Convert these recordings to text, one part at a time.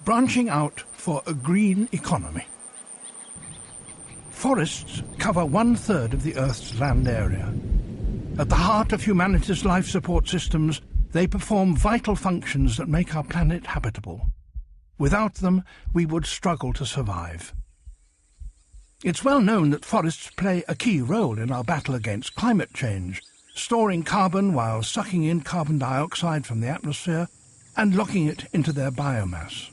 branching out for a green economy. Forests cover 1/3 of the Earth's land area. At the heart of humanity's life support systems, they perform vital functions that make our planet habitable. Without them, we would struggle to survive. It's well known that forests play a key role in our battle against climate change, storing carbon while sucking in carbon dioxide from the atmosphere and locking it into their biomass.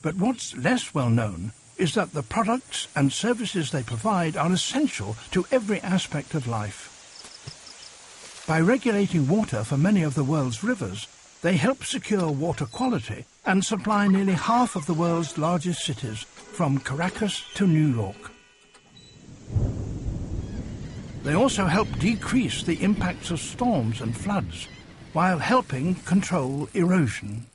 But what's less well known is that the products and services they provide are essential to every aspect of life. By regulating water for many of the world's rivers, they help secure water quality and supply nearly half of the world's largest cities, from Caracas to New York. They also help decrease the impacts of storms and floods, while helping control erosion.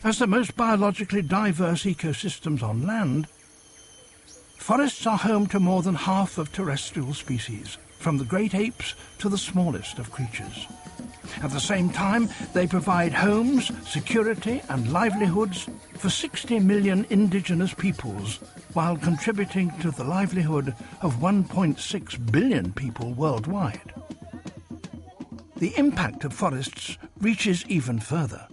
As the most biologically diverse ecosystems on land, forests are home to more than half of terrestrial species, from the great apes to the smallest of creatures. At the same time, they provide homes, security and livelihoods for 60 million indigenous peoples, while contributing to the livelihood of 1.6 billion people worldwide. The impact of forests reaches even further.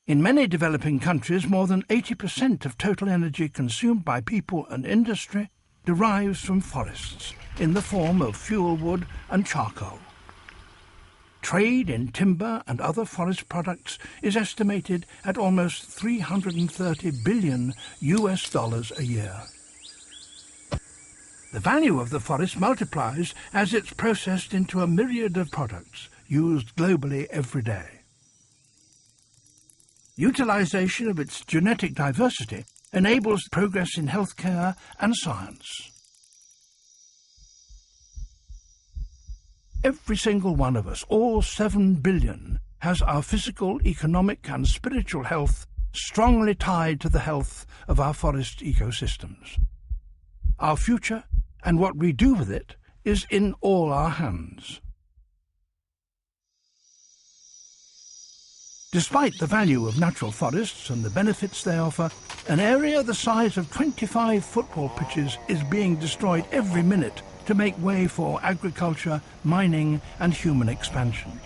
In many developing countries, more than 80% of total energy consumed by people and industry derives from forests, in the form of fuel wood and charcoal. Trade in timber and other forest products is estimated at almost $330 billion a year. The value of the forest multiplies as it's processed into a myriad of products used globally every day. Utilization of its genetic diversity enables progress in healthcare and science. Every single one of us, all 7 billion, has our physical, economic and spiritual health strongly tied to the health of our forest ecosystems. Our future and what we do with it is in all our hands. Despite the value of natural forests and the benefits they offer, an area the size of 25 football pitches is being destroyed every minute to make way for agriculture, mining and human expansion.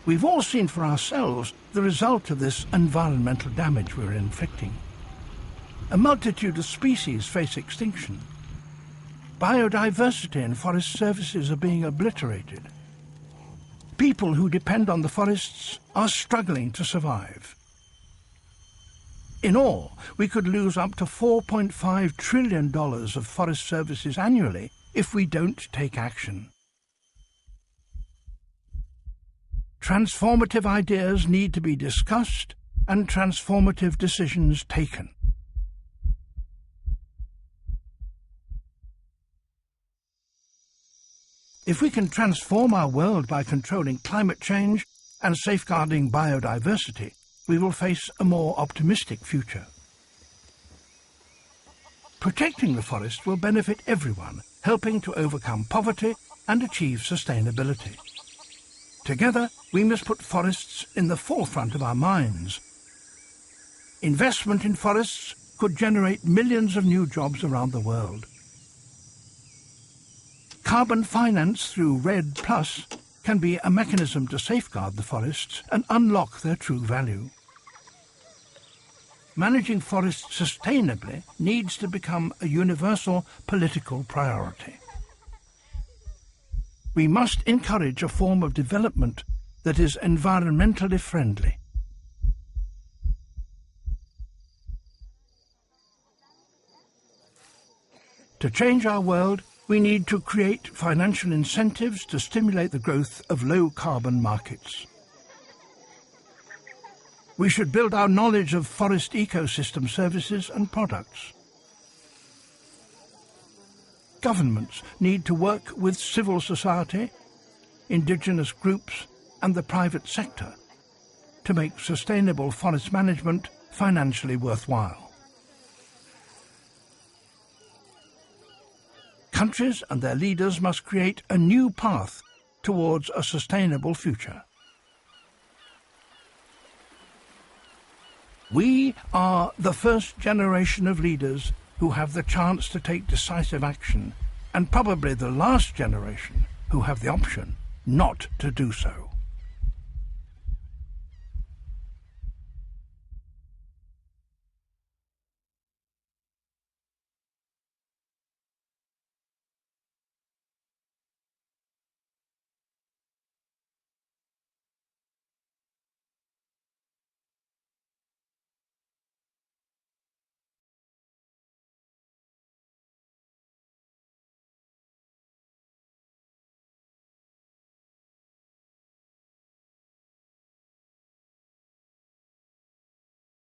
We've all seen for ourselves the result of this environmental damage we're inflicting. A multitude of species face extinction. Biodiversity and forest services are being obliterated. People who depend on the forests are struggling to survive. In all, we could lose up to $4.5 trillion of forest services annually if we don't take action. Transformative ideas need to be discussed and transformative decisions taken. If we can transform our world by controlling climate change and safeguarding biodiversity, we will face a more optimistic future. Protecting the forest will benefit everyone, helping to overcome poverty and achieve sustainability. Together, we must put forests in the forefront of our minds. Investment in forests could generate millions of new jobs around the world. Carbon finance through REDD+ can be a mechanism to safeguard the forests and unlock their true value. Managing forests sustainably needs to become a universal political priority. We must encourage a form of development that is environmentally friendly. To change our world, we need to create financial incentives to stimulate the growth of low-carbon markets. We should build our knowledge of forest ecosystem services and products. Governments need to work with civil society, indigenous groups and the private sector to make sustainable forest management financially worthwhile. Countries and their leaders must create a new path towards a sustainable future. We are the first generation of leaders who have the chance to take decisive action, and probably the last generation who have the option not to do so.